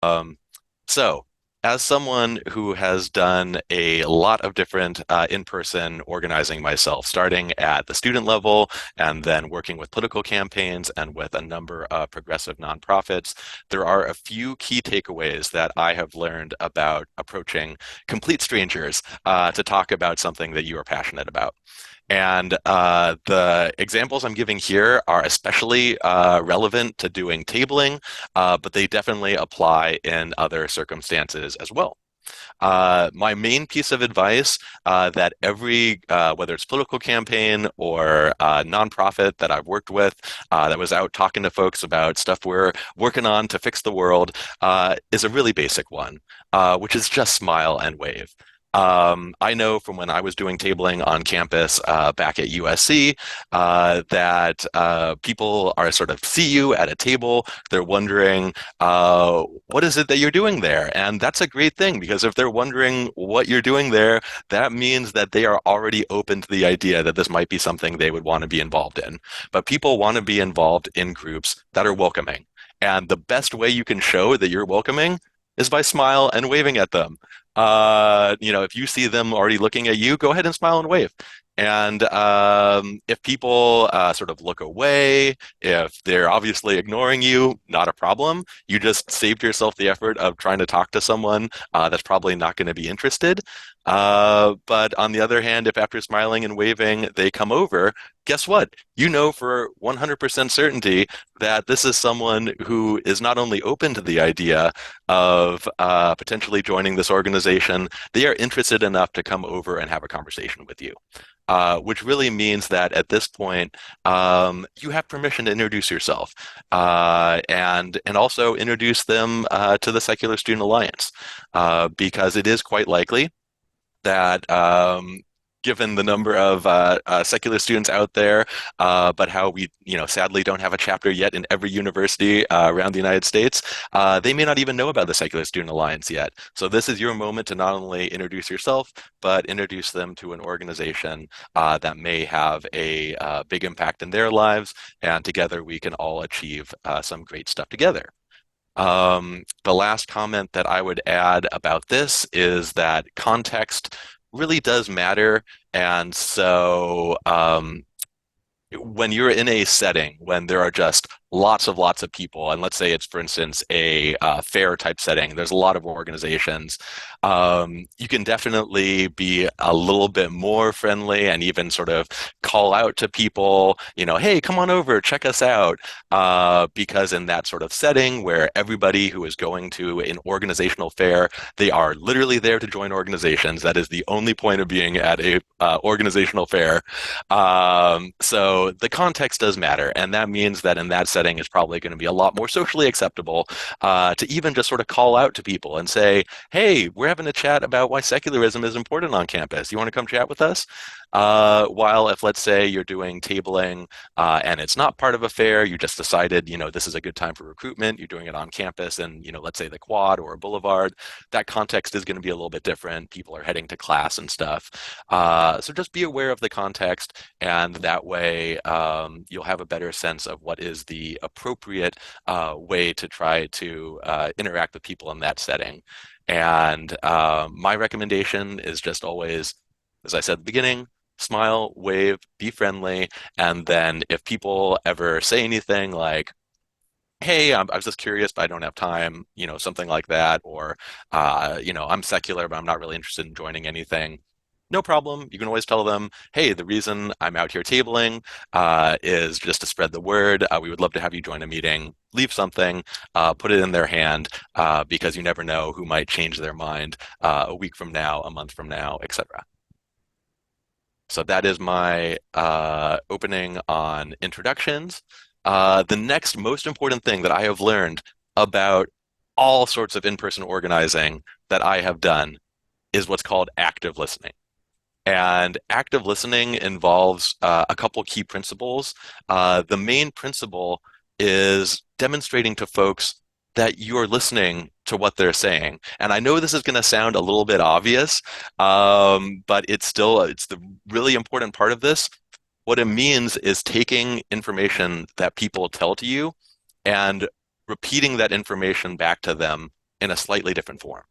Um, so, as someone who has done a lot of different in-person organizing myself, starting at the student level and then working with political campaigns and with a number of progressive nonprofits, there are a few key takeaways that I have learned about approaching complete strangers to talk about something that you are passionate about. And the examples I'm giving here are especially relevant to doing tabling, but they definitely apply in other circumstances as well. My main piece of advice that whether it's political campaign or nonprofit that I've worked with, that was out talking to folks about stuff we're working on to fix the world, is a really basic one, which is just smile and wave. I know from when I was doing tabling on campus back at USC that people are sort of see you at a table, they're wondering, what is it that you're doing there? And that's a great thing because if they're wondering what you're doing there, that means that they are already open to the idea that this might be something they would want to be involved in. But people want to be involved in groups that are welcoming. And the best way you can show that you're welcoming is by smile and waving at them. If you see them already looking at you, go ahead and smile and wave. And if people sort of look away, if they're obviously ignoring you, not a problem. You just saved yourself the effort of trying to talk to someone that's probably not going to be interested. But on the other hand, if after smiling and waving they come over, guess what? You know for 100% certainty that this is someone who is not only open to the idea of potentially joining this organization, they are interested enough to come over and have a conversation with you. Which really means that at this point, you have permission to introduce yourself and also introduce them to the Secular Student Alliance, because it is quite likely that given the number of secular students out there, but how we, sadly don't have a chapter yet in every university around the United States, they may not even know about the Secular Student Alliance yet. So this is your moment to not only introduce yourself, but introduce them to an organization that may have a big impact in their lives, and together we can all achieve some great stuff together. The last comment that I would add about this is that context really does matter. And so when you're in a setting when there are just lots of people, and let's say it's, for instance, a fair type setting, there's a lot of organizations, you can definitely be a little bit more friendly and even sort of call out to people, hey, come on over, check us out. Because in that sort of setting where everybody who is going to an organizational fair, they are literally there to join organizations. That is the only point of being at a organizational fair. So the context does matter, and that means that in that setting, it's probably going to be a lot more socially acceptable to even just sort of call out to people and say, "Hey, we're having a chat about why secularism is important on campus. You want to come chat with us?" While if, let's say, you're doing tabling and it's not part of a fair, you just decided, this is a good time for recruitment, you're doing it on campus and, let's say the quad or a boulevard, that context is going to be a little bit different. People are heading to class and stuff. So just be aware of the context, and that way you'll have a better sense of what is the appropriate way to try to interact with people in that setting. And my recommendation is just always, as I said at the beginning, smile, wave, be friendly. And then if people ever say anything like, hey, I was just curious, but I don't have time, something like that, or, I'm secular, but I'm not really interested in joining anything. No problem. You can always tell them, hey, the reason I'm out here tabling is just to spread the word. We would love to have you join a meeting. Leave something, put it in their hand, because you never know who might change their mind a week from now, a month from now, etc. So that is my opening on introductions. The next most important thing that I have learned about all sorts of in-person organizing that I have done is what's called active listening. And active listening involves a couple key principles. The main principle is demonstrating to folks that you're listening to what they're saying. And I know this is going to sound a little bit obvious, but it's the really important part of this. What it means is taking information that people tell to you and repeating that information back to them in a slightly different form.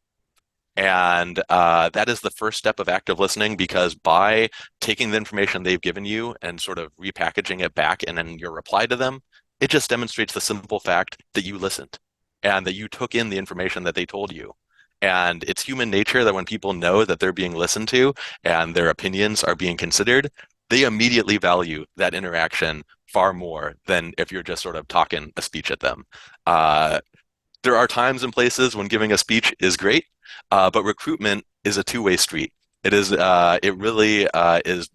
And that is the first step of active listening, because by taking the information they've given you and sort of repackaging it back and then your reply to them, it just demonstrates the simple fact that you listened and that you took in the information that they told you. And it's human nature that when people know that they're being listened to and their opinions are being considered, they immediately value that interaction far more than if you're just sort of talking a speech at them. Uh, there are times and places when giving a speech is great, but recruitment is a two-way street. It really is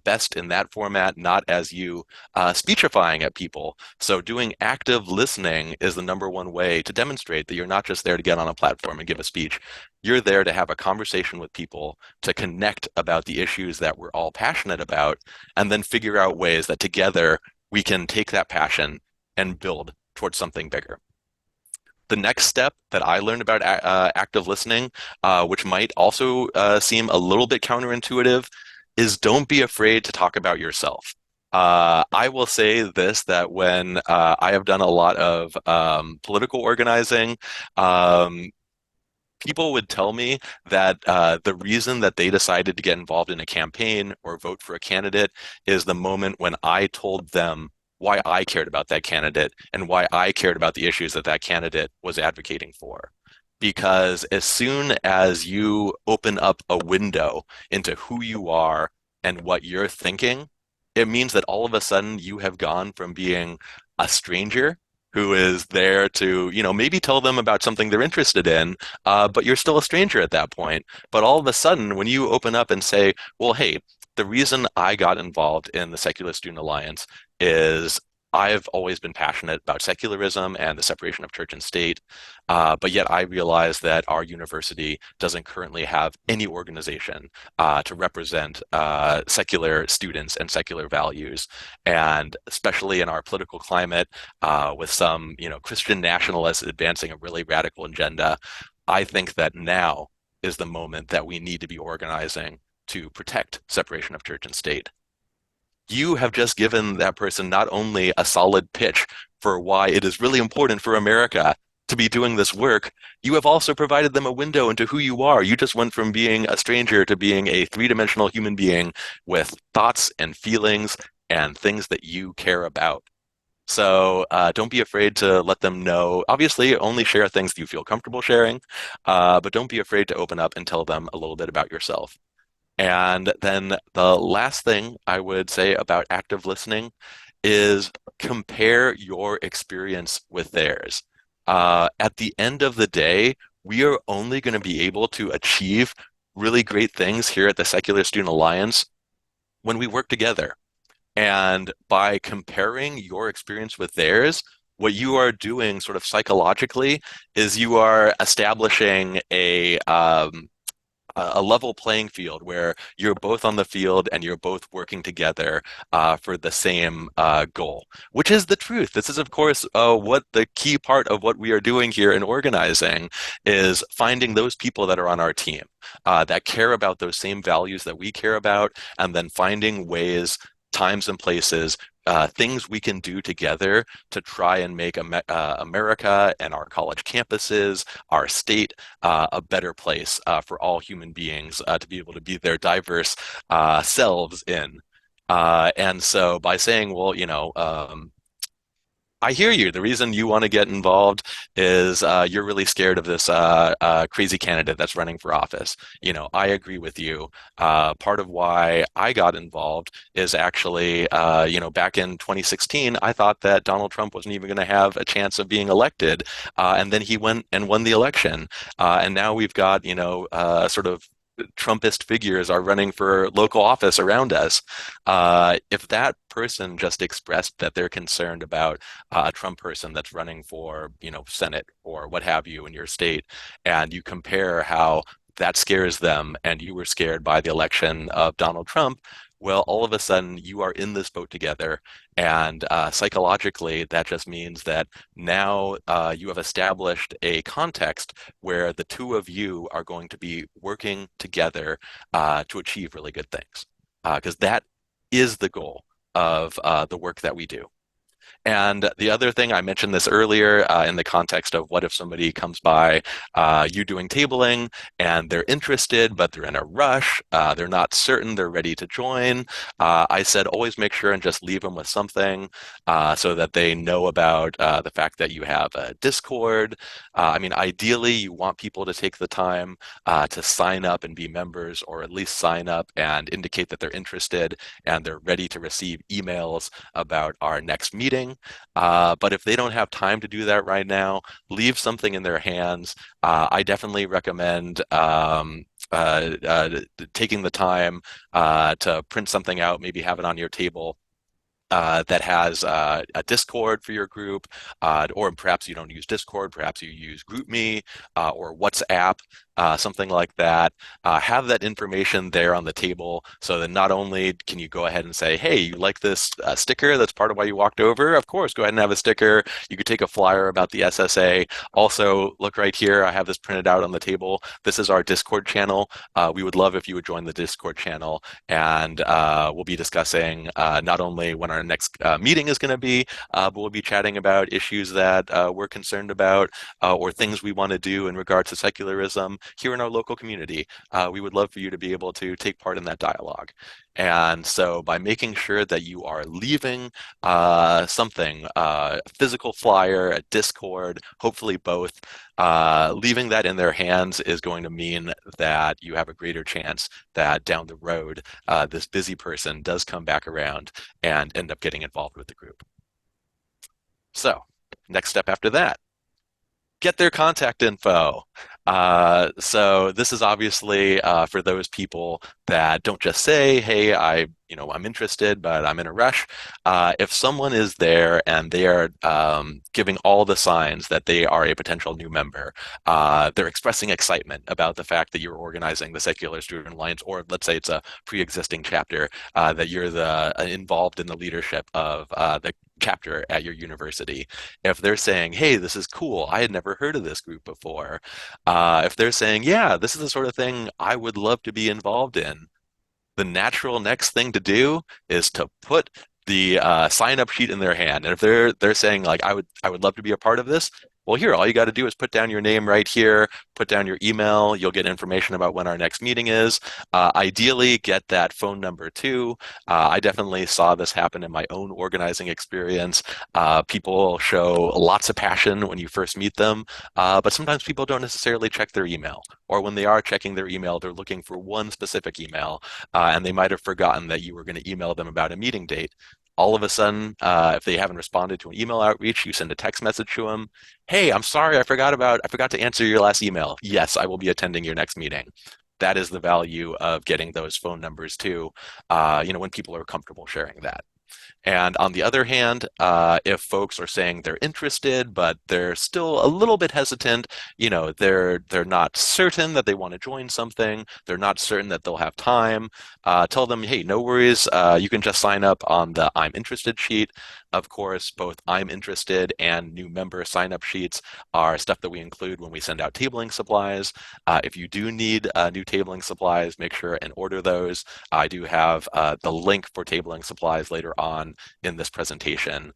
best in that format, not as you speechifying at people. So doing active listening is the number one way to demonstrate that you're not just there to get on a platform and give a speech. You're there to have a conversation with people, to connect about the issues that we're all passionate about, and then figure out ways that together we can take that passion and build towards something bigger. The next step that I learned about active listening, which might also seem a little bit counterintuitive, is don't be afraid to talk about yourself. I will say this, that when I have done a lot of political organizing, um, people would tell me that the reason that they decided to get involved in a campaign or vote for a candidate is the moment when I told them why I cared about that candidate and why I cared about the issues that that candidate was advocating for. Because as soon as you open up a window into who you are and what you're thinking, it means that all of a sudden you have gone from being a stranger who is there to, maybe tell them about something they're interested in, but you're still a stranger at that point. But all of a sudden, when you open up and say, well, hey, the reason I got involved in the Secular Student Alliance is I've always been passionate about secularism and the separation of church and state, but yet I realize that our university doesn't currently have any organization to represent secular students and secular values. And especially in our political climate, with some, Christian nationalists advancing a really radical agenda, I think that now is the moment that we need to be organizing to protect separation of church and state. You have just given that person not only a solid pitch for why it is really important for America to be doing this work, you have also provided them a window into who you are. You just went from being a stranger to being a three-dimensional human being with thoughts and feelings and things that you care about. So don't be afraid to let them know. Obviously, only share things that you feel comfortable sharing, but don't be afraid to open up and tell them a little bit about yourself. And then the last thing I would say about active listening is compare your experience with theirs. At the end of the day, we are only going to be able to achieve really great things here at the Secular Student Alliance when we work together. And by comparing your experience with theirs, what you are doing sort of psychologically is you are establishing a level playing field where you're both on the field and you're both working together for the same goal, which is the truth. This is, of course, what the key part of what we are doing here in organizing is finding those people that are on our team that care about those same values that we care about, and then finding ways, times and places, things we can do together to try and make America and our college campuses, our state, a better place for all human beings to be able to be their diverse selves in. And so by saying, well, I hear you. The reason you want to get involved is you're really scared of this crazy candidate that's running for office. I agree with you. Part of why I got involved is actually, back in 2016, I thought that Donald Trump wasn't even going to have a chance of being elected. And then he went and won the election. And now we've got, sort of Trumpist figures are running for local office around us. If that person just expressed that they're concerned about a Trump person that's running for, Senate or what have you in your state, and you compare how that scares them and you were scared by the election of Donald Trump, well, all of a sudden you are in this boat together. And psychologically, that just means that now you have established a context where the two of you are going to be working together to achieve really good things. Because that is the goal of the work that we do. And the other thing, I mentioned this earlier in the context of what if somebody comes by you doing tabling and they're interested, but they're in a rush, they're not certain they're ready to join. I said always make sure and just leave them with something so that they know about the fact that you have a Discord. I mean, ideally, you want people to take the time to sign up and be members, or at least sign up and indicate that they're interested and they're ready to receive emails about our next meeting. But if they don't have time to do that right now, leave something in their hands. I definitely recommend taking the time to print something out, maybe have it on your table that has a Discord for your group, or perhaps you don't use Discord, perhaps you use GroupMe or WhatsApp, something like that. Have that information there on the table so that not only can you go ahead and say, hey, you like this sticker that's part of why you walked over? Of course, go ahead and have a sticker. You could take a flyer about the SSA. Also, look right here. I have this printed out on the table. This is our Discord channel. We would love if you would join the Discord channel, and we'll be discussing not only when our next meeting is going to be, but we'll be chatting about issues that we're concerned about or things we want to do in regards to secularism here in our local community. We would love for you to be able to take part in that dialogue. And so by making sure that you are leaving something, a physical flyer, a Discord, hopefully both, leaving that in their hands is going to mean that you have a greater chance that down the road, this busy person does come back around and end up getting involved with the group. So next step after that, get their contact info. So this is obviously for those people that don't just say, "Hey, I'm interested, but I'm in a rush." If someone is there and they are giving all the signs that they are a potential new member, they're expressing excitement about the fact that you're organizing the Secular Student Alliance, or let's say it's a pre-existing chapter, that you're the involved in the leadership of the chapter at your university. If they're saying, "Hey, this is cool. I had never heard of this group before," if they're saying, "Yeah, this is the sort of thing I would love to be involved in," the natural next thing to do is to put the sign up sheet in their hand. And if they're saying like, I would love to be a part of this," well, here, all you got to do is put down your name right here, put down your email. You'll get information about when our next meeting is. Ideally, get that phone number too. I definitely saw this happen in my own organizing experience. People show lots of passion when you first meet them, but sometimes people don't necessarily check their email. Or when they are checking their email, they're looking for one specific email, and they might have forgotten that you were going to email them about a meeting date. All of a sudden, if they haven't responded to an email outreach, you send a text message to them. "Hey, I'm sorry, I forgot to answer your last email. Yes, I will be attending your next meeting." That is the value of getting those phone numbers too, when people are comfortable sharing that. And on the other hand, if folks are saying they're interested, but they're still a little bit hesitant, they're not certain that they want to join something, they're not certain that they'll have time, tell them, hey, no worries, you can just sign up on the I'm interested sheet. Of course, both I'm interested and new member sign up sheets are stuff that we include when we send out tabling supplies. If you do need new tabling supplies, make sure and order those. I do have the link for tabling supplies later on in this presentation.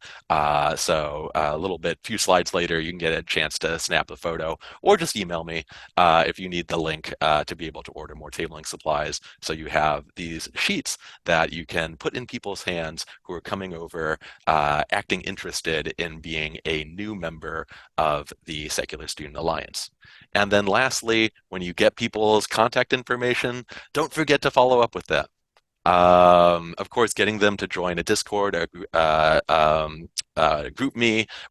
So a few slides later, you can get a chance to snap the photo or just email me if you need the link to be able to order more tabling supplies. So you have these sheets that you can put in people's hands who are coming over, acting interested in being a new member of the Secular Student Alliance. And then lastly, when you get people's contact information, don't forget to follow up with them. Of course, getting them to join a Discord, GroupMe,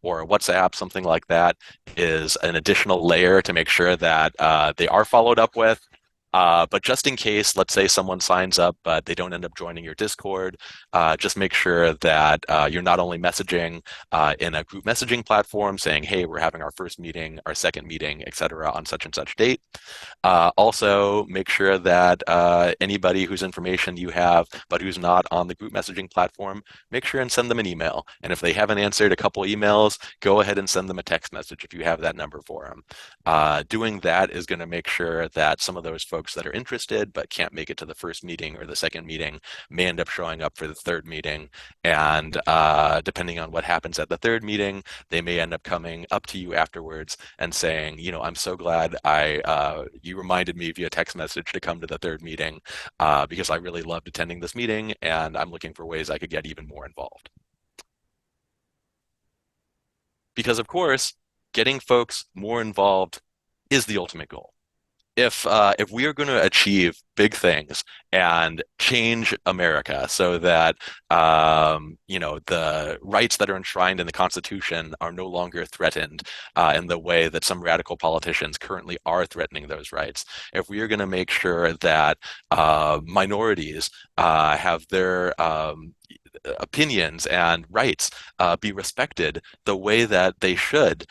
or a WhatsApp, something like that, is an additional layer to make sure that they are followed up with. But just in case, let's say someone signs up, but they don't end up joining your Discord, just make sure that you're not only messaging in a group messaging platform saying, hey, we're having our first meeting, our second meeting, etc., on such and such date. Also, make sure that anybody whose information you have, but who's not on the group messaging platform, make sure and send them an email. And if they haven't answered a couple emails, go ahead and send them a text message if you have that number for them. Doing that is going to make sure that some of those folks folks that are interested but can't make it to the first meeting or the second meeting may end up showing up for the third meeting. And depending on what happens at the third meeting, they may end up coming up to you afterwards and saying, I'm so glad you reminded me via text message to come to the third meeting because I really loved attending this meeting and I'm looking for ways I could get even more involved. Because of course, getting folks more involved is the ultimate goal. If we are going to achieve big things and change America so that the rights that are enshrined in the Constitution are no longer threatened in the way that some radical politicians currently are threatening those rights, if we are going to make sure that minorities have their opinions and rights be respected the way that they should,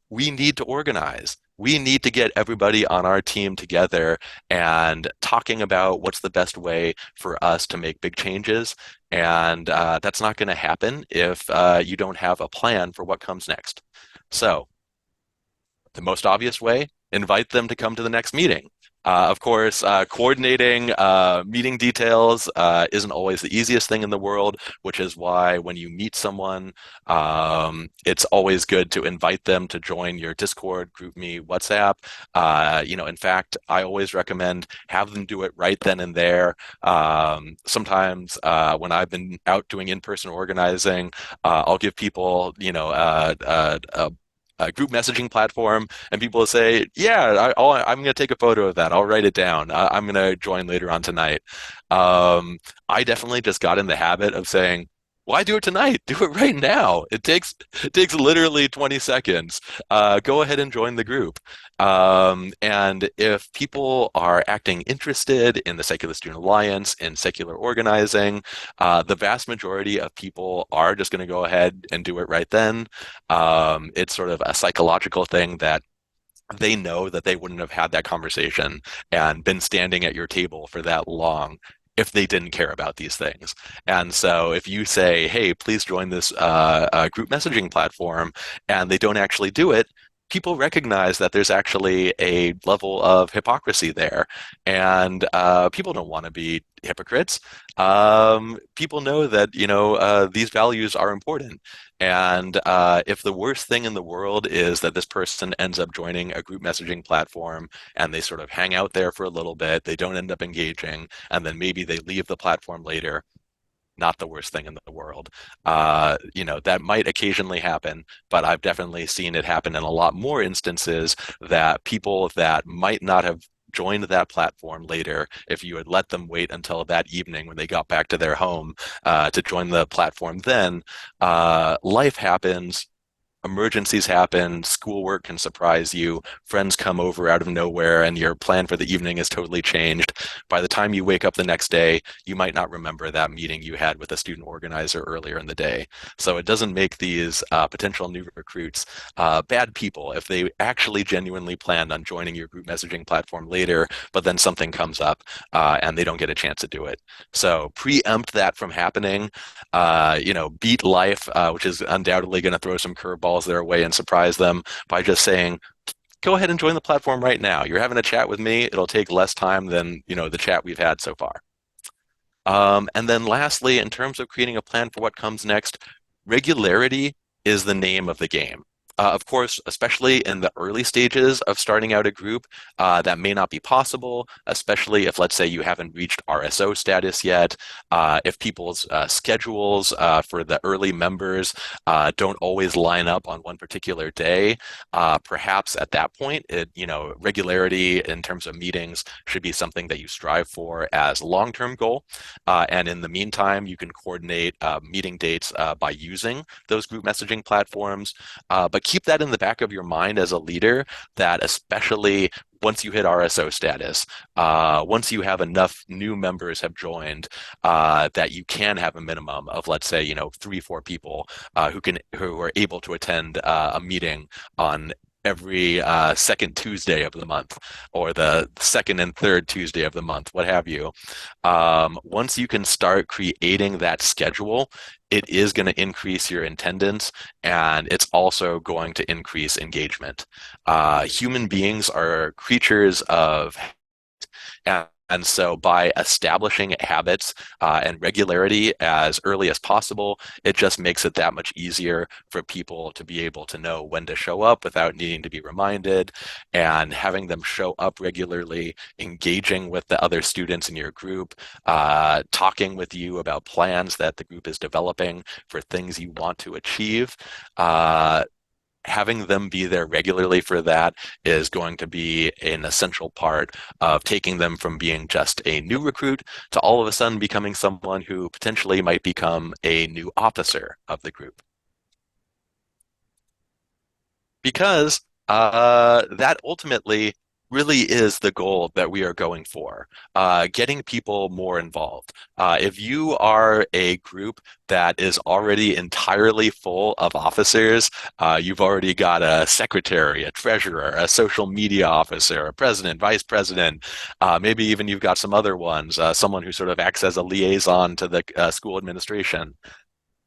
we need to organize. We need to get everybody on our team together and talking about what's the best way for us to make big changes. And that's not going to happen if you don't have a plan for what comes next. So the most obvious way, invite them to come to the next meeting. Of course, coordinating meeting details isn't always the easiest thing in the world, which is why when you meet someone, it's always good to invite them to join your Discord, GroupMe, WhatsApp. In fact, I always recommend have them do it right then and there. Sometimes when I've been out doing in-person organizing, I'll give people, a group messaging platform, and people will say, "Yeah, I'm going to take a photo of that. I'll write it down. I'm going to join later on tonight." I definitely just got in the habit of saying, "Why do it tonight? Do it right now. It takes literally 20 seconds. Go ahead and join the group." And if people are acting interested in the Secular Student Alliance, in secular organizing, the vast majority of people are just going to go ahead and do it right then. It's sort of a psychological thing that they know that they wouldn't have had that conversation and been standing at your table for that long if they didn't care about these things. And so if you say, "Hey, please join this group messaging platform," and they don't actually do it, people recognize that there's actually a level of hypocrisy there. And people don't want to be hypocrites. People know that, these values are important. And if the worst thing in the world is that this person ends up joining a group messaging platform and they sort of hang out there for a little bit, they don't end up engaging, and then maybe they leave the platform later, not the worst thing in the world. That might occasionally happen, but I've definitely seen it happen in a lot more instances that people that might not have joined that platform later, if you had let them wait until that evening when they got back to their home to join the platform, then life happens. Emergencies happen, schoolwork can surprise you, friends come over out of nowhere, and your plan for the evening is totally changed. By the time you wake up the next day, you might not remember that meeting you had with a student organizer earlier in the day. So it doesn't make these potential new recruits bad people if they actually genuinely planned on joining your group messaging platform later, but then something comes up and they don't get a chance to do it. So preempt that from happening. Beat life, which is undoubtedly going to throw some curveballs their way and surprise them by just saying, "Go ahead and join the platform right now. You're having a chat with me. It'll take less time than, the chat we've had so far." And then lastly, in terms of creating a plan for what comes next, regularity is the name of the game. Of course, especially in the early stages of starting out a group, that may not be possible, especially if, let's say, you haven't reached RSO status yet, if people's schedules for the early members don't always line up on one particular day. Perhaps at that point, regularity in terms of meetings should be something that you strive for as a long-term goal. And in the meantime, you can coordinate meeting dates by using those group messaging platforms. But keep that in the back of your mind as a leader, that especially once you hit RSO status, once you have enough new members have joined, that you can have a minimum of, let's say, 3-4 people who are able to attend a meeting on every second Tuesday of the month, or the second and third Tuesday of the month, what have you. Once you can start creating that schedule, it is going to increase your attendance, and it's also going to increase engagement. Human beings are creatures of And so by establishing habits and regularity as early as possible, it just makes it that much easier for people to be able to know when to show up without needing to be reminded, and having them show up regularly, engaging with the other students in your group, talking with you about plans that the group is developing for things you want to achieve. Having them be there regularly for that is going to be an essential part of taking them from being just a new recruit to all of a sudden becoming someone who potentially might become a new officer of the group. Because that ultimately really is the goal that we are going for, getting people more involved. If you are a group that is already entirely full of officers, you've already got a secretary, a treasurer, a social media officer, a president, vice president, maybe even you've got some other ones, someone who sort of acts as a liaison to the school administration.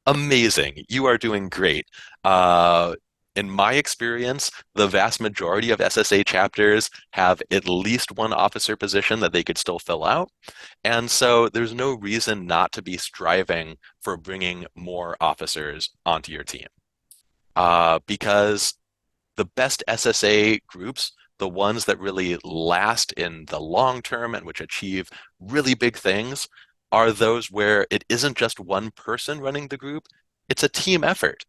Amazing. You are doing great. Uh, in my experience, the vast majority of SSA chapters have at least one officer position that they could still fill out. And so there's no reason not to be striving for bringing more officers onto your team. Because the best SSA groups, the ones that really last in the long term and which achieve really big things, are those where it isn't just one person running the group, it's a team effort.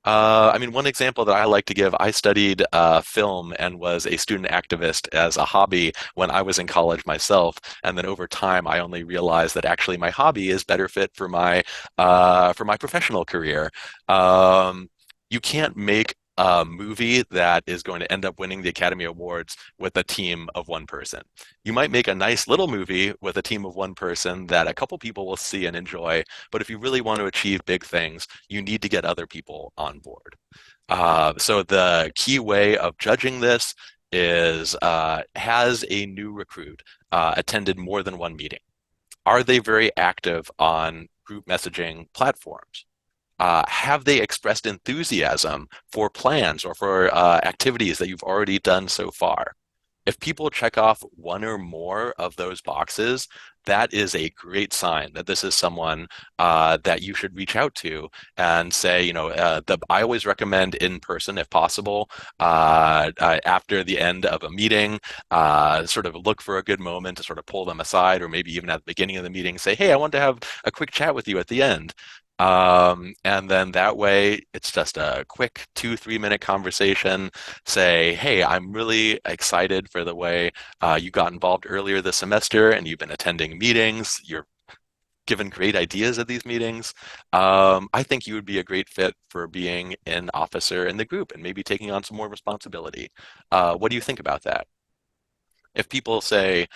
I mean, one example that I like to give, I studied film and was a student activist as a hobby when I was in college myself. And then over time, I only realized that actually my hobby is better fit for my professional career. Um, you can't make a movie that is going to end up winning the Academy Awards with a team of one person. You might make a nice little movie with a team of one person that a couple people will see and enjoy, but if you really want to achieve big things, you need to get other people on board. So the key way of judging this is, has a new recruit attended more than one meeting? Are they very active on group messaging platforms? Have they expressed enthusiasm for plans or for activities that you've already done so far? If people check off one or more of those boxes, that is a great sign that this is someone that you should reach out to and say, I always recommend in person if possible, after the end of a meeting, sort of look for a good moment to sort of pull them aside, or maybe even at the beginning of the meeting, say, hey, I want to have a quick chat with you at the end. And then that way, it's just a quick 2, 3 minute conversation. Say, hey, I'm really excited for the way you got involved earlier this semester and you've been attending meetings. You're given great ideas at these meetings. I think you would be a great fit for being an officer in the group and maybe taking on some more responsibility. What do you think about that? If people say,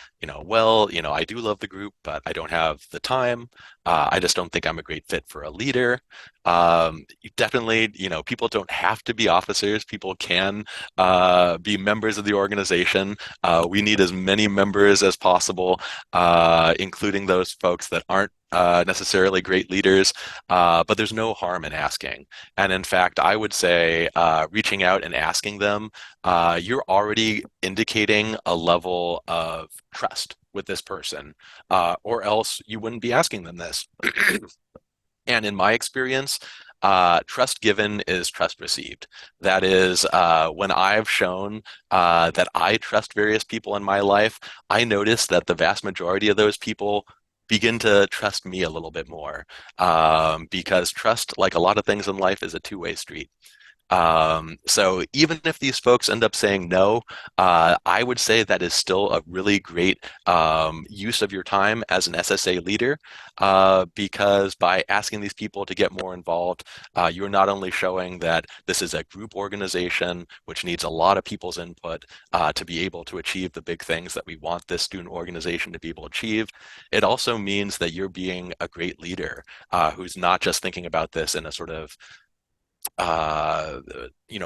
well, I do love the group, but I don't have the time. I just don't think I'm a great fit for a leader. You definitely, people don't have to be officers. People can be members of the organization. We need as many members as possible, including those folks that aren't necessarily great leaders, but there's no harm in asking. And in fact, I would say reaching out and asking them, you're already indicating a level of trust with this person, or else you wouldn't be asking them this. And in my experience, trust given is trust received. That is, when I've shown that I trust various people in my life, I notice that the vast majority of those people begin to trust me a little bit more, because trust, like a lot of things in life, is a two-way street. So even if these folks end up saying no, I would say that is still a really great use of your time as an SSA leader, because by asking these people to get more involved, you're not only showing that this is a group organization which needs a lot of people's input to be able to achieve the big things that we want this student organization to be able to achieve. It also means that you're being a great leader who's not just thinking about this in a sort of uh,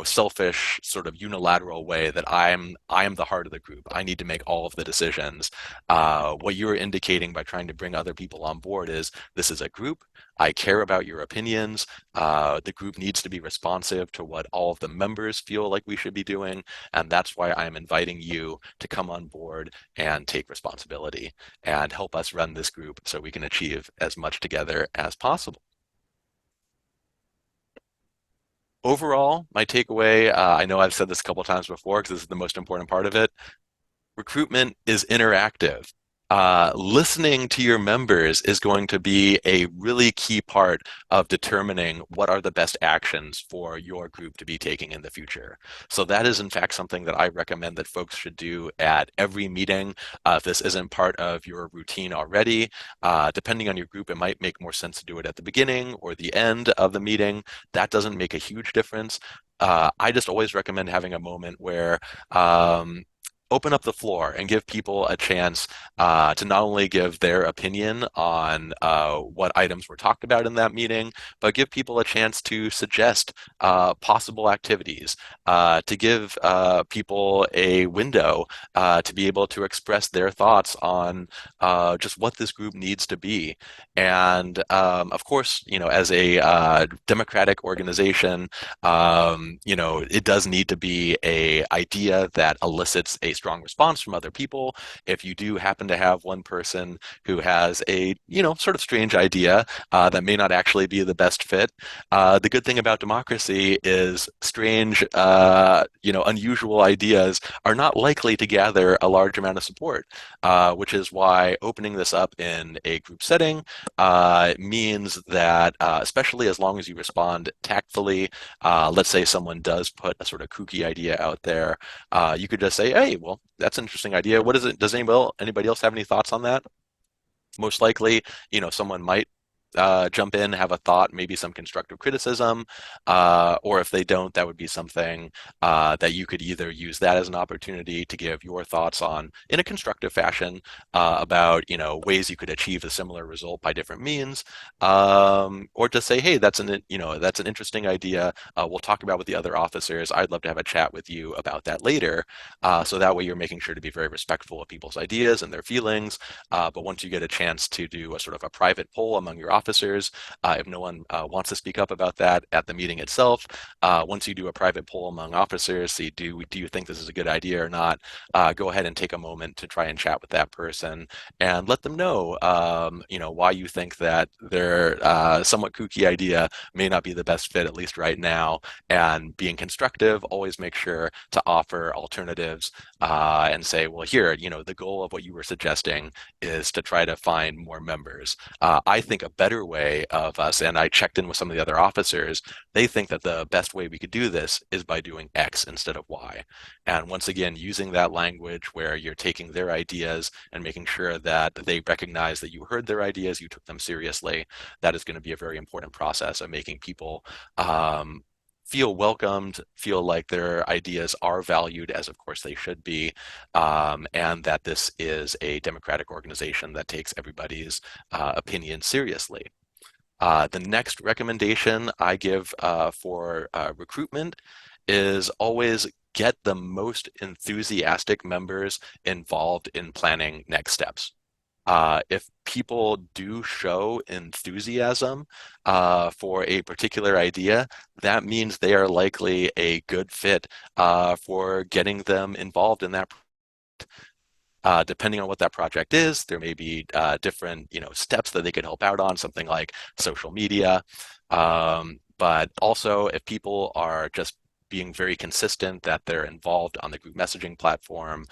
selfish sort of unilateral way that I am the heart of the group. I need to make all of the decisions. What you're indicating by trying to bring other people on board is this is a group. I care about your opinions. The group needs to be responsive to what all of the members feel like we should be doing, and that's why I'm inviting you to come on board and take responsibility and help us run this group so we can achieve as much together as possible. Overall, my takeaway, I know I've said this a couple of times before because this is the most important part of it. Recruitment is interactive. Listening to your members is going to be a really key part of determining what are the best actions for your group to be taking in the future. So that is in fact something that I recommend that folks should do at every meeting. If this isn't part of your routine already, depending on your group, it might make more sense to do it at the beginning or the end of the meeting. That doesn't make a huge difference. I just always recommend having a moment where open up the floor and give people a chance to not only give their opinion on what items were talked about in that meeting, but give people a chance to suggest possible activities, to give people a window to be able to express their thoughts on just what this group needs to be. And of course, as a democratic organization, it does need to be a idea that elicits a strong response from other people. If you do happen to have one person who has a, sort of strange idea that may not actually be the best fit, the good thing about democracy is strange, unusual ideas are not likely to gather a large amount of support, which is why opening this up in a group setting means that, especially as long as you respond tactfully, let's say someone does put a sort of kooky idea out there, you could just say, "Hey, well, that's an interesting idea. What is it? Does anybody else have any thoughts on that?" Most likely, someone might jump in, have a thought, maybe some constructive criticism, or if they don't, that would be something that you could either use that as an opportunity to give your thoughts on in a constructive fashion about ways you could achieve a similar result by different means, or just say, hey, that's an interesting idea. We'll talk about with the other officers. I'd love to have a chat with you about that later. So that way, you're making sure to be very respectful of people's ideas and their feelings. But once you get a chance to do a sort of a private poll among your officers, if no one wants to speak up about that at the meeting itself, once you do a private poll among officers, see do you think this is a good idea or not, go ahead and take a moment to try and chat with that person and let them know, why you think that their somewhat kooky idea may not be the best fit, at least right now. And being constructive, always make sure to offer alternatives and say, well, here, the goal of what you were suggesting is to try to find more members. I think a better way of us, and I checked in with some of the other officers, they think that the best way we could do this is by doing X instead of Y. And once again, using that language where you're taking their ideas and making sure that they recognize that you heard their ideas, you took them seriously, that is going to be a very important process of making people feel welcomed, feel like their ideas are valued, as of course they should be, and that this is a democratic organization that takes everybody's opinion seriously. The next recommendation I give for recruitment is always get the most enthusiastic members involved in planning next steps. If people do show enthusiasm for a particular idea, that means they are likely a good fit for getting them involved in that. Depending on what that project is, there may be different, steps that they could help out on, something like social media. But also, if people are just being very consistent that they're involved on the group messaging platform,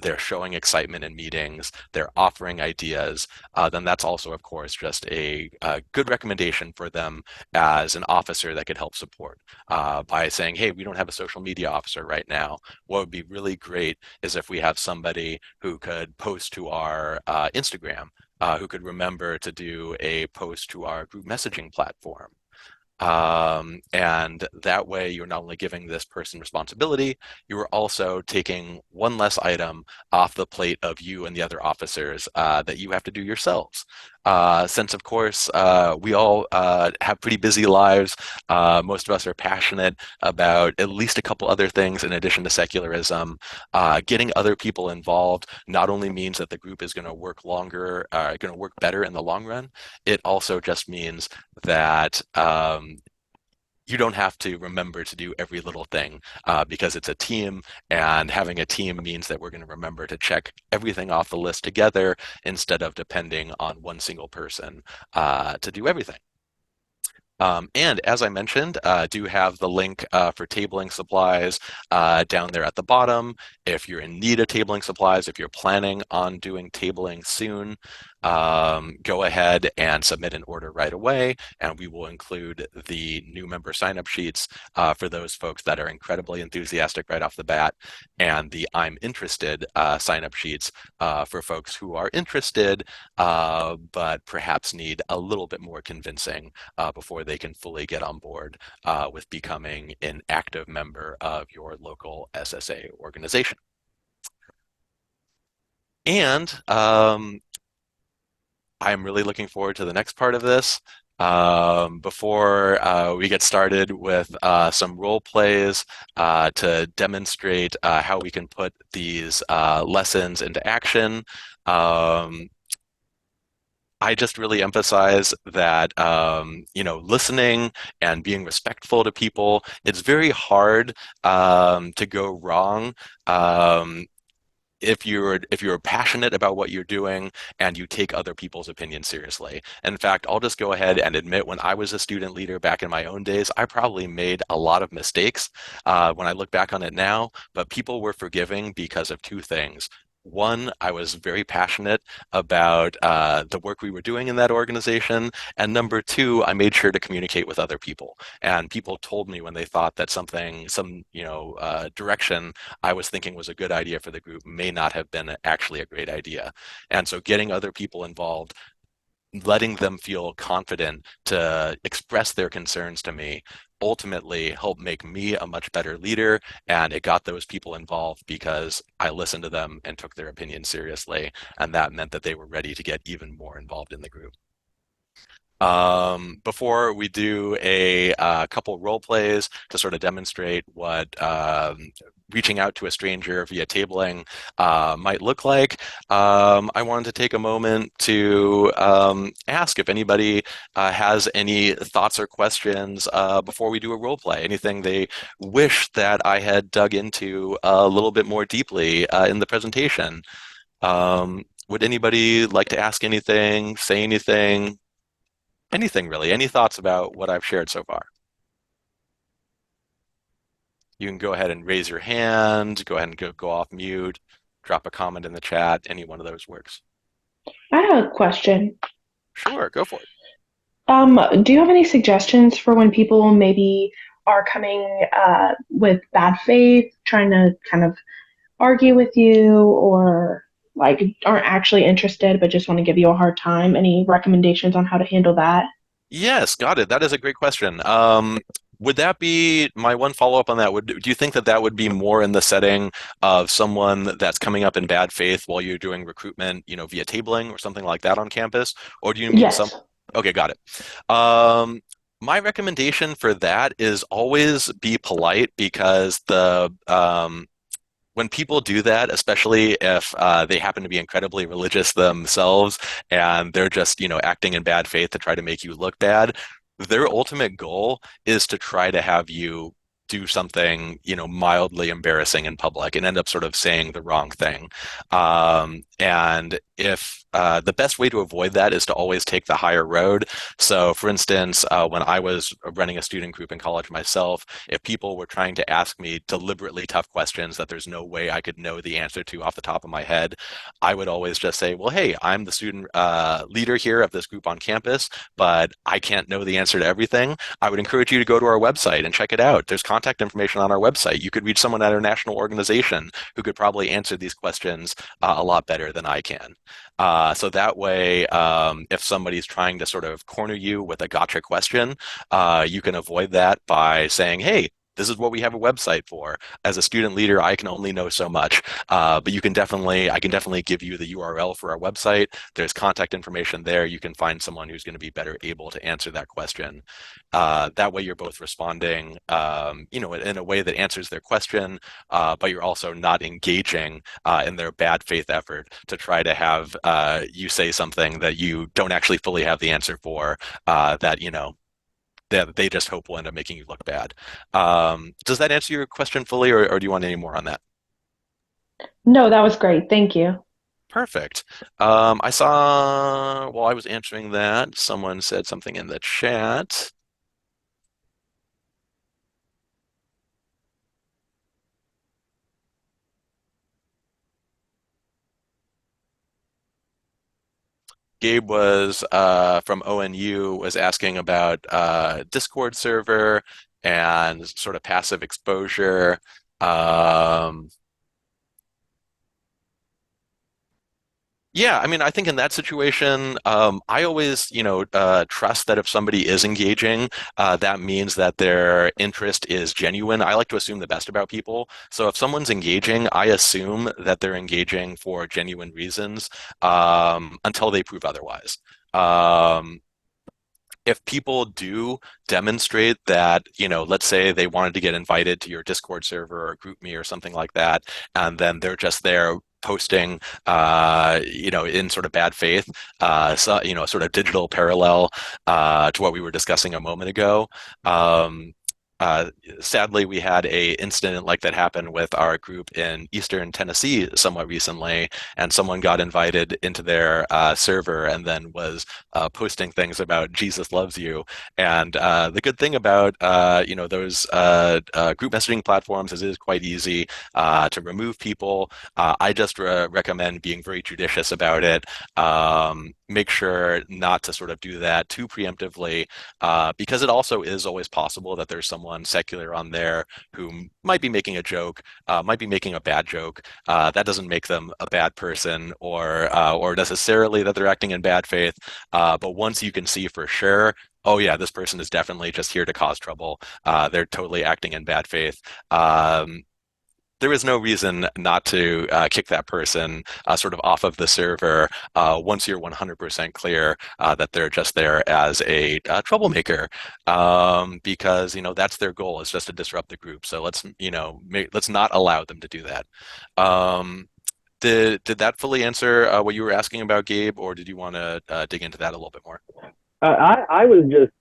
they're showing excitement in meetings, they're offering ideas, then that's also, of course, just a good recommendation for them as an officer that could help support by saying, hey, we don't have a social media officer right now. What would be really great is if we have somebody who could post to our Instagram, who could remember to do a post to our group messaging platform. And that way, you're not only giving this person responsibility, you are also taking one less item off the plate of you and the other officers that you have to do yourselves. since, of course, we all have pretty busy lives. Most of us are passionate about at least a couple other things in addition to secularism. Getting other people involved not only means that the group is going to work longer, going to work better in the long run, it also just means that you don't have to remember to do every little thing because it's a team, and having a team means that we're going to remember to check everything off the list together instead of depending on one single person to do everything. And as I mentioned, do have the link for tabling supplies down there at the bottom. If you're in need of tabling supplies, if you're planning on doing tabling soon, go ahead and submit an order right away, and we will include the new member sign-up sheets for those folks that are incredibly enthusiastic right off the bat, and the I'm interested sign-up sheets for folks who are interested but perhaps need a little bit more convincing before they can fully get on board with becoming an active member of your local SSA organization. And I'm really looking forward to the next part of this. Before we get started with some role plays to demonstrate how we can put these lessons into action, I just really emphasize that listening and being respectful to people, it's very hard to go wrong. If you're passionate about what you're doing and you take other people's opinions seriously. In fact, I'll just go ahead and admit when I was a student leader back in my own days, I probably made a lot of mistakes when I look back on it now, but people were forgiving because of two things. One, I was very passionate about the work we were doing in that organization. And number two, I made sure to communicate with other people. And people told me when they thought that some direction I was thinking was a good idea for the group may not have been actually a great idea. And so getting other people involved, letting them feel confident to express their concerns to me ultimately helped make me a much better leader. And it got those people involved because I listened to them and took their opinion seriously. And that meant that they were ready to get even more involved in the group. Before we do a couple role plays to sort of demonstrate what reaching out to a stranger via tabling might look like, I wanted to take a moment to ask if anybody has any thoughts or questions before we do a role play, anything they wish that I had dug into a little bit more deeply in the presentation. Would anybody like to ask anything, say anything? Anything really. Any thoughts about what I've shared so far? You can go ahead and raise your hand, go ahead and go off mute, drop a comment in the chat. Any one of those works. I have a question. Sure, go for it. Do you have any suggestions for when people maybe are coming with bad faith, trying to kind of argue with you, or like aren't actually interested but just want to give you a hard time? Any recommendations on how to handle that? Yes, got it. That is a great question. Would that be my one follow-up on that? Do you think that that would be more in the setting of someone that's coming up in bad faith while you're doing recruitment, via tabling or something like that on campus? Or do you mean some? Yes. Okay, got it. My recommendation for that is always be polite because when people do that, especially if they happen to be incredibly religious themselves and they're just, acting in bad faith to try to make you look bad, their ultimate goal is to try to have you do something, mildly embarrassing in public and end up sort of saying the wrong thing. And if the best way to avoid that is to always take the higher road. So, for instance, when I was running a student group in college myself, if people were trying to ask me deliberately tough questions that there's no way I could know the answer to off the top of my head, I would always just say, well, hey, I'm the student leader here of this group on campus, but I can't know the answer to everything. I would encourage you to go to our website and check it out. There's contact information on our website. You could reach someone at our national organization who could probably answer these questions a lot better than I can. So that way, if somebody's trying to sort of corner you with a gotcha question, you can avoid that by saying, hey, this is what we have a website for. As a student leader, I can only know so much, but I can definitely give you the URL for our website. There's contact information there. You can find someone who's going to be better able to answer that question. That way, you're both responding, in a way that answers their question, but you're also not engaging in their bad faith effort to try to have you say something that you don't actually fully have the answer for, that that they just hope will end up making you look bad. Does that answer your question fully, or do you want any more on that? No, that was great. Thank you. Perfect. I saw while I was answering that, someone said something in the chat. Gabe was from ONU was asking about Discord server and sort of passive exposure. Um, Yeah, I mean, I think in that situation, I always, trust that if somebody is engaging, that means that their interest is genuine. I like to assume the best about people. So if someone's engaging, I assume that they're engaging for genuine reasons, until they prove otherwise. Um, if people do demonstrate that, let's say they wanted to get invited to your Discord server or GroupMe or something like that, and then they're just there posting, in sort of bad faith, so, sort of digital parallel to what we were discussing a moment ago. Um, uh, Sadly, we had a incident like that happen with our group in Eastern Tennessee somewhat recently, and someone got invited into their server and then was posting things about Jesus loves you. And the good thing about those group messaging platforms is it is quite easy to remove people. I just recommend being very judicious about it. Make sure not to sort of do that too preemptively, because it also is always possible that there's someone secular on there who might be making a joke, might be making a bad joke. That doesn't make them a bad person, or necessarily that they're acting in bad faith. But once you can see for sure, oh yeah, this person is definitely just here to cause trouble. They're totally acting in bad faith. There is no reason not to kick that person sort of off of the server once you're 100% clear that they're just there as a troublemaker, because that's their goal, is just to disrupt the group. So let's not allow them to do that. Um, did that fully answer what you were asking about, Gabe, or did you want to dig into that a little bit more? I was just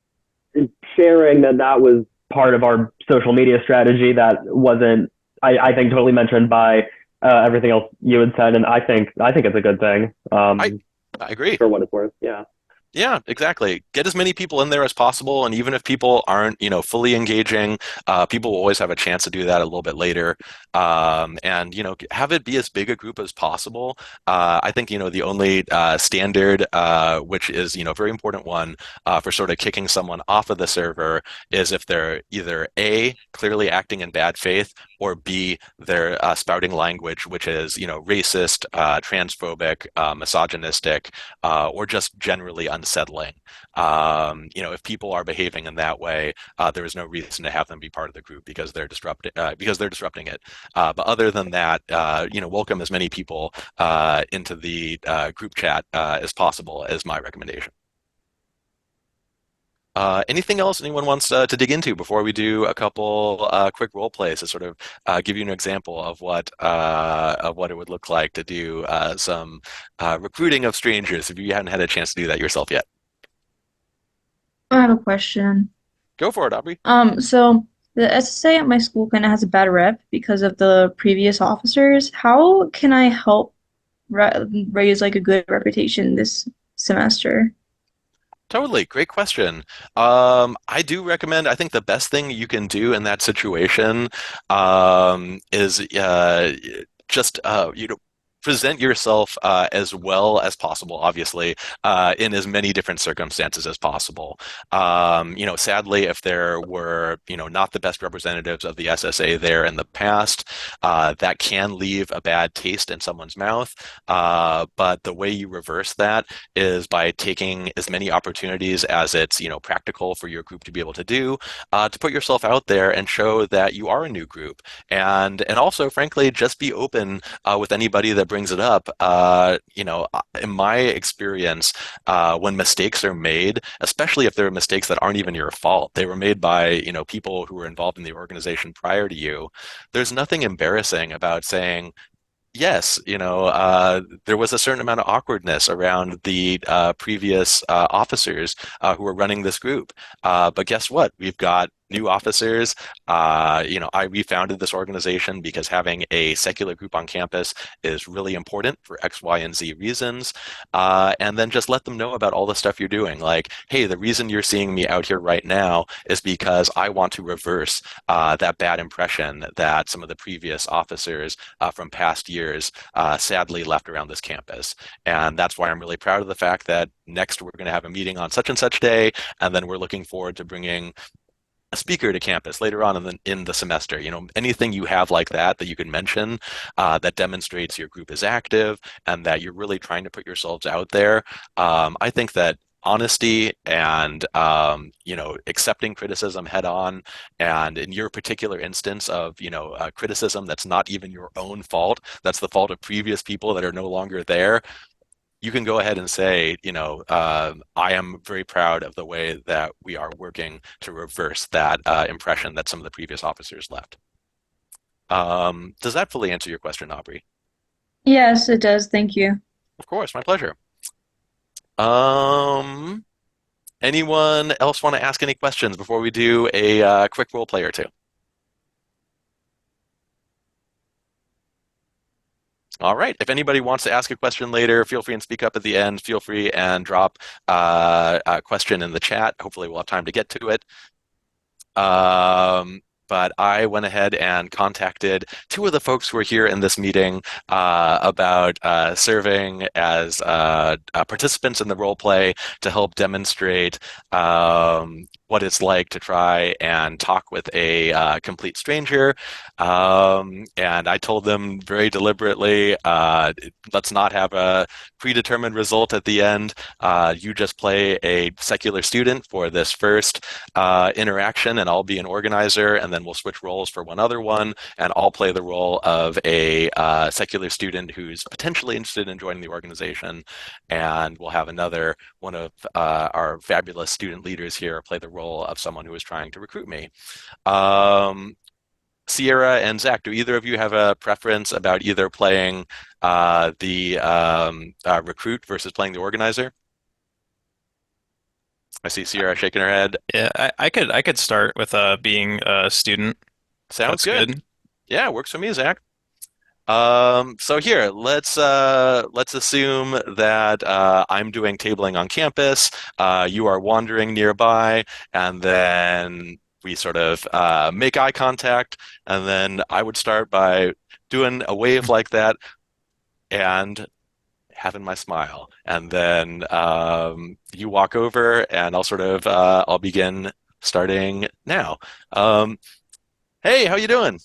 sharing that that was part of our social media strategy that wasn't, I think, totally mentioned by everything else you had said, and I think it's a good thing, I I agree. for what it's worth. Yeah. Yeah, exactly. Get as many people in there as possible, and even if people aren't, fully engaging, people will always have a chance to do that a little bit later. And have it be as big a group as possible. I think the only standard, which is a very important one for sort of kicking someone off of the server, is if they're either A, clearly acting in bad faith, or B, they're spouting language which is racist, transphobic, misogynistic, or just generally unsettling. If people are behaving in that way, there is no reason to have them be part of the group because they're disrupting it. But other than that, welcome as many people into the group chat as possible is my recommendation. Anything else anyone wants to dig into before we do a couple quick role plays to sort of give you an example of what it would look like to do some recruiting of strangers if you haven't had a chance to do that yourself yet? I have a question. Go for it, Aubrey. So the SSA at my school kind of has a bad rep because of the previous officers. How can I help raise like a good reputation this semester? Totally. Great question. I do recommend, I think the best thing you can do in that situation is just, present yourself as well as possible, obviously, in as many different circumstances as possible. Sadly, if there were, not the best representatives of the SSA there in the past, that can leave a bad taste in someone's mouth. But the way you reverse that is by taking as many opportunities as it's, practical for your group to be able to do, to put yourself out there and show that you are a new group. And also, frankly, just be open with anybody that brings it up. In my experience, when mistakes are made, especially if they're mistakes that aren't even your fault, they were made by, people who were involved in the organization prior to you. There's nothing embarrassing about saying, yes, there was a certain amount of awkwardness around the previous officers who were running this group. But guess what? We've got new officers. I refounded this organization because having a secular group on campus is really important for X, Y, and Z reasons. And then just let them know about all the stuff you're doing. Like, hey, the reason you're seeing me out here right now is because I want to reverse that bad impression that some of the previous officers from past years sadly left around this campus. And that's why I'm really proud of the fact that next we're going to have a meeting on such and such day, and then we're looking forward to bringing a speaker to campus later on in the semester. Anything you have like that you can mention that demonstrates your group is active and that you're really trying to put yourselves out there. I think that honesty and accepting criticism head on, and in your particular instance of criticism that's not even your own fault, that's the fault of previous people that are no longer there, you can go ahead and say, I am very proud of the way that we are working to reverse that impression that some of the previous officers left. Does that fully answer your question, Aubrey? Yes, it does. Thank you. Of course, my pleasure. Anyone else want to ask any questions before we do a quick role play or two? All right. If anybody wants to ask a question later, feel free and speak up at the end. Feel free and drop a question in the chat. Hopefully, we'll have time to get to it. But I went ahead and contacted two of the folks who are here in this meeting about serving as participants in the role play to help demonstrate what it's like to try and talk with a complete stranger. And I told them very deliberately, let's not have a predetermined result at the end. You just play a secular student for this first interaction, and I'll be an organizer, and then we'll switch roles for one other one, and I'll play the role of a secular student who's potentially interested in joining the organization, and we'll have another one of our fabulous student leaders here play the role of someone who is trying to recruit me. Sierra and Zach, do either of you have a preference about either playing the recruit versus playing the organizer? I see Sierra shaking her head. Yeah, I could start with being a student. Sounds That's good. Yeah, works for me, Zach. So here, let's assume that I'm doing tabling on campus. You are wandering nearby, and then we sort of make eye contact, and then I would start by doing a wave like that and having my smile, and then you walk over, and I'll begin starting now. Hey, how you doing?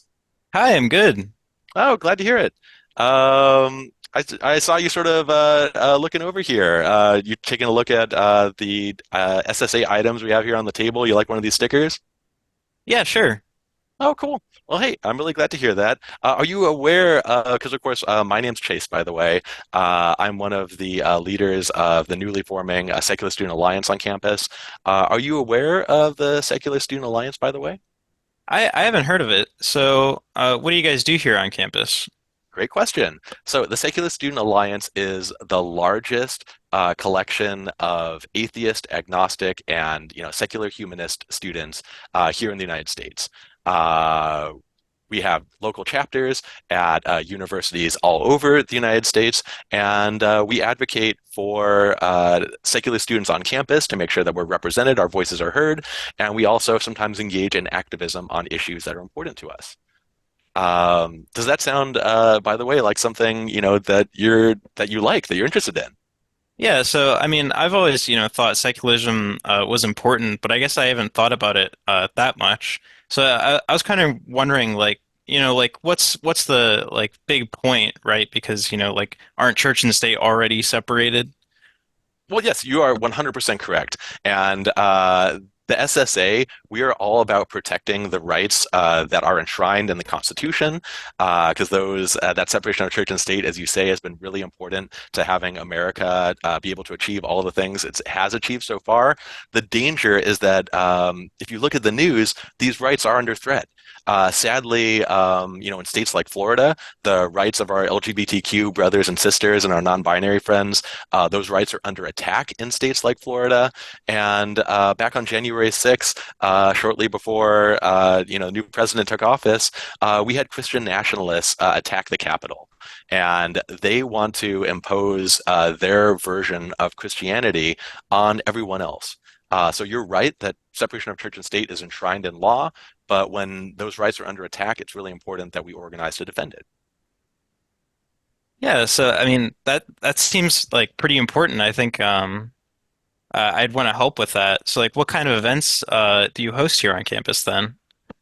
Hi, I'm good. Oh, glad to hear it. I saw you sort of looking over here. You taking a look at the SSA items we have here on the table. You like one of these stickers? Yeah, sure. Oh, cool. Well, hey, I'm really glad to hear that. Are you aware, because of course, my name's Chase, by the way. I'm one of the leaders of the newly forming Secular Student Alliance on campus. Are you aware of the Secular Student Alliance, by the way? I haven't heard of it. So, what do you guys do here on campus? Great question. So the Secular Student Alliance is the largest collection of atheist, agnostic, and secular humanist students here in the United States. We have local chapters at universities all over the United States, and we advocate for secular students on campus to make sure that we're represented, our voices are heard, and we also sometimes engage in activism on issues that are important to us. Does that sound, by the way, like something, that you like, that you're interested in? Yeah, so I mean, I've always, thought secularism was important, but I guess I haven't thought about it that much. So I was kind of wondering, like, like what's the like big point, right? Because, like, aren't church and state already separated? Well, yes, you are 100% correct. And the SSA, we are all about protecting the rights that are enshrined in the Constitution, because that separation of church and state, as you say, has been really important to having America be able to achieve all the things it has achieved so far. The danger is that if you look at the news, these rights are under threat. Sadly, in states like Florida, the rights of our LGBTQ brothers and sisters and our non-binary friends, those rights are under attack in states like Florida. And back on January 6th, shortly before the new president took office, we had Christian nationalists attack the Capitol. And they want to impose their version of Christianity on everyone else. So you're right that separation of church and state is enshrined in law, but when those rights are under attack, it's really important that we organize to defend it. Yeah, so I mean that seems like pretty important. I think I'd want to help with that. So like what kind of events do you host here on campus then?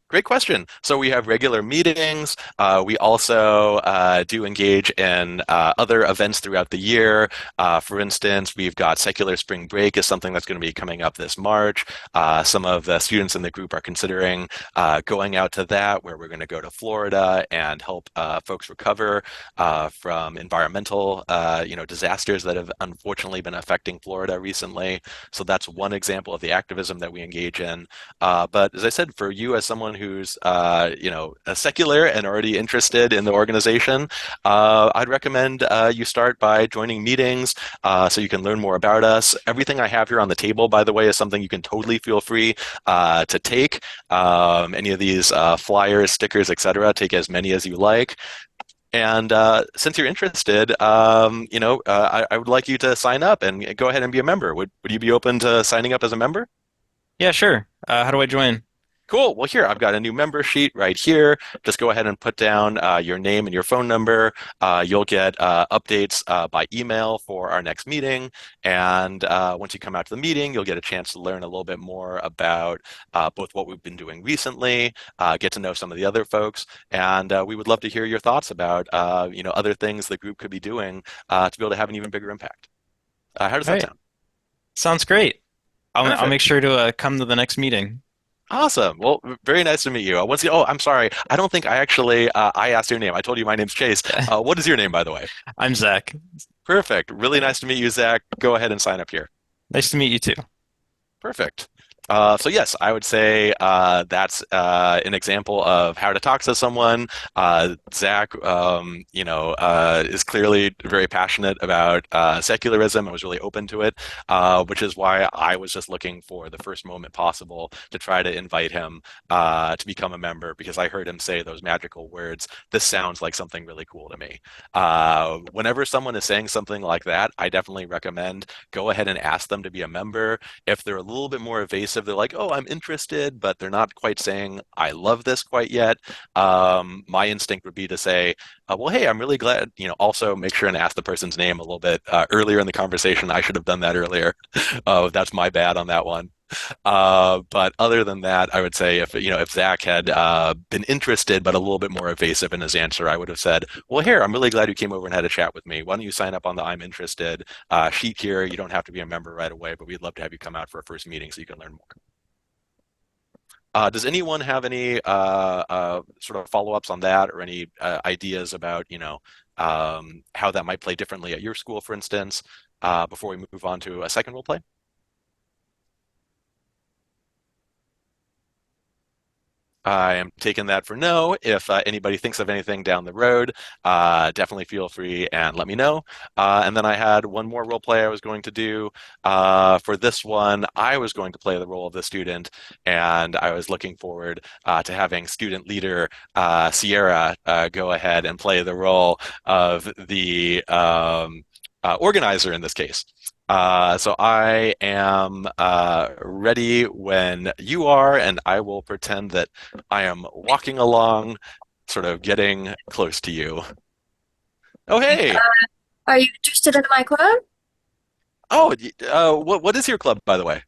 Great question. So we have regular meetings. We also do engage in other events throughout the year. For instance, we've got Secular Spring Break is something that's going to be coming up this March. Some of the students in the group are considering going out to that, where we're going to go to Florida and help folks recover from environmental, disasters that have unfortunately been affecting Florida recently. So that's one example of the activism that we engage in. But as I said, for you as someone who's a secular and already interested in the organization, I'd recommend you start by joining meetings so you can learn more about us. Everything I have here on the table, by the way, is something you can totally feel free to take. Any of these flyers, stickers, etc. Take as many as you like. And since you're interested, I would like you to sign up and go ahead and be a member. Would you be open to signing up as a member? Yeah, sure. How do I join? Cool. Well, here, I've got a new member sheet right here. Just go ahead and put down your name and your phone number. You'll get updates by email for our next meeting. And once you come out to the meeting, you'll get a chance to learn a little bit more about both what we've been doing recently, get to know some of the other folks. And we would love to hear your thoughts about, other things the group could be doing to be able to have an even bigger impact. How does All that right. sound? Sounds great. I'll Perfect. make sure to come to the next meeting. Awesome. Well, very nice to meet you. I'm sorry. I don't think I actually I asked your name. I told you my name's Chase. What is your name, by the way? I'm Zach. Perfect. Really nice to meet you, Zach. Go ahead and sign up here. Nice to meet you too. Perfect. So yes, I would say that's an example of how to talk to someone. Zach, is clearly very passionate about secularism and was really open to it, which is why I was just looking for the first moment possible to try to invite him to become a member because I heard him say those magical words. This sounds like something really cool to me. Whenever someone is saying something like that, I definitely recommend go ahead and ask them to be a member. If they're a little bit more evasive, they're like, oh, I'm interested, but they're not quite saying, I love this quite yet. My instinct would be to say, well, hey, I'm really glad, also make sure and ask the person's name a little bit earlier in the conversation. I should have done that earlier. That's my bad on that one. But other than that, I would say if Zach had been interested but a little bit more evasive in his answer, I would have said, "Well, here, I'm really glad you came over and had a chat with me. Why don't you sign up on the I'm interested sheet here? You don't have to be a member right away, but we'd love to have you come out for a first meeting so you can learn more." Does anyone have any sort of follow-ups on that or any ideas about how that might play differently at your school, for instance, before we move on to a second role play? I am taking that for no. If anybody thinks of anything down the road, definitely feel free and let me know. And then I had one more role play I was going to do. For this one, I was going to play the role of the student, and I was looking forward to having student leader Sierra go ahead and play the role of the organizer in this case. So I am ready when you are, and I will pretend that I am walking along sort of getting close to you. Oh, hey. Are you interested in my club? Oh, what is your club, by the way?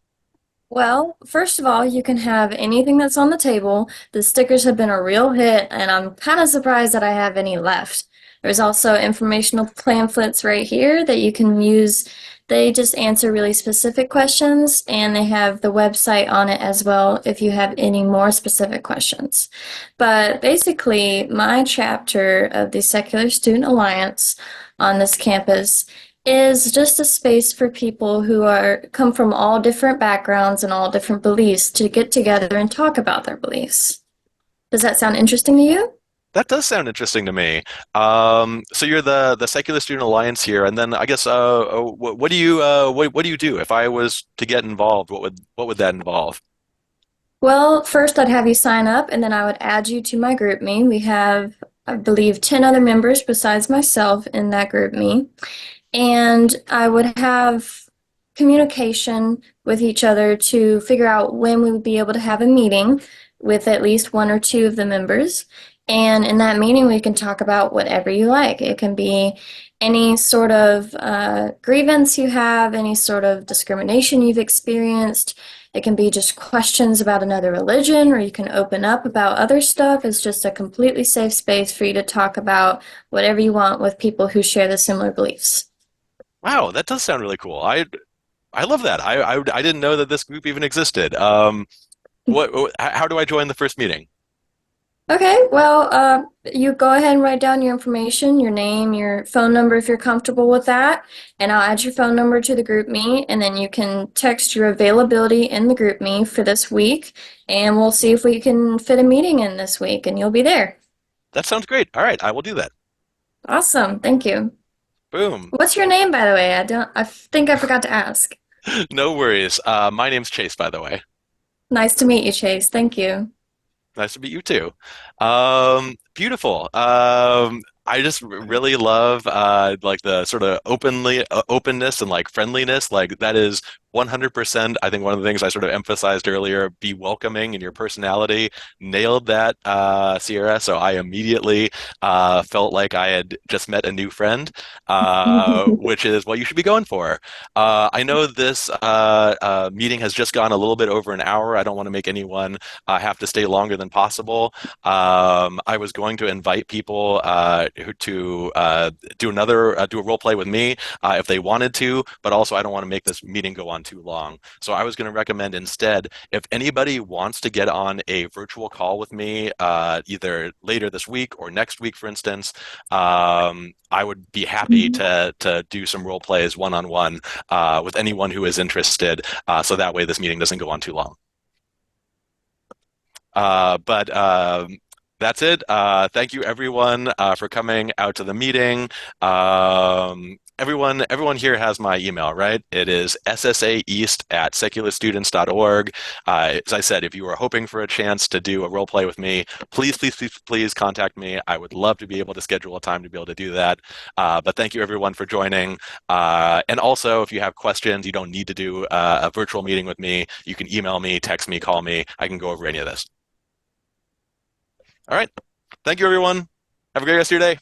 Well, first of all, you can have anything that's on the table. The stickers have been a real hit, and I'm kind of surprised that I have any left. There's also informational pamphlets right here that you can use. They just answer really specific questions, and they have the website on it as well if you have any more specific questions. But basically, my chapter of the Secular Student Alliance on this campus is just a space for people who are come from all different backgrounds and all different beliefs to get together and talk about their beliefs. Does that sound interesting to you? That does sound interesting to me. So you're the Secular Student Alliance here, and then I guess what do you what do you do? If I was to get involved, what would that involve? Well, first I'd have you sign up and then I would add you to my GroupMe. We have, I believe, 10 other members besides myself in that GroupMe. And I would have communication with each other to figure out when we would be able to have a meeting with at least one or two of the members. And in that meeting, we can talk about whatever you like. It can be any sort of grievance you have, any sort of discrimination you've experienced. It can be just questions about another religion, or you can open up about other stuff. It's just a completely safe space for you to talk about whatever you want with people who share the similar beliefs. Wow, that does sound really cool. I love that. I didn't know that this group even existed. How do I join the first meeting? Okay, well, you go ahead and write down your information, your name, your phone number if you're comfortable with that, and I'll add your phone number to the GroupMe, and then you can text your availability in the GroupMe for this week, and we'll see if we can fit a meeting in this week, and you'll be there. That sounds great. All right, I will do that. Awesome, thank you. Boom. What's your name, by the way? I think I forgot to ask. No worries. My name's Chase, by the way. Nice to meet you, Chase. Thank you. Nice to meet you too. Beautiful. I just really love like the sort of openness and like friendliness. Like that is 100%. I think one of the things I sort of emphasized earlier, be welcoming in your personality. Nailed that, Sierra. So I immediately felt like I had just met a new friend, which is what you should be going for. I know this meeting has just gone a little bit over an hour. I don't want to make anyone have to stay longer than possible. I was going to invite people to do a role play with me if they wanted to, but also I don't want to make this meeting go on too long. So I was going to recommend instead, if anybody wants to get on a virtual call with me, either later this week or next week, for instance, I would be happy to do some role plays one-on-one with anyone who is interested, so that way this meeting doesn't go on too long. But that's it. Thank you everyone for coming out to the meeting. Everyone here has my email, right? It is ssaeast@secularstudents.org. As I said, if you are hoping for a chance to do a role play with me, please contact me. I would love to be able to schedule a time to be able to do that. But thank you everyone for joining. And also, if you have questions, you don't need to do a virtual meeting with me. You can email me, text me, call me. I can go over any of this. All right. Thank you, everyone. Have a great rest of your day.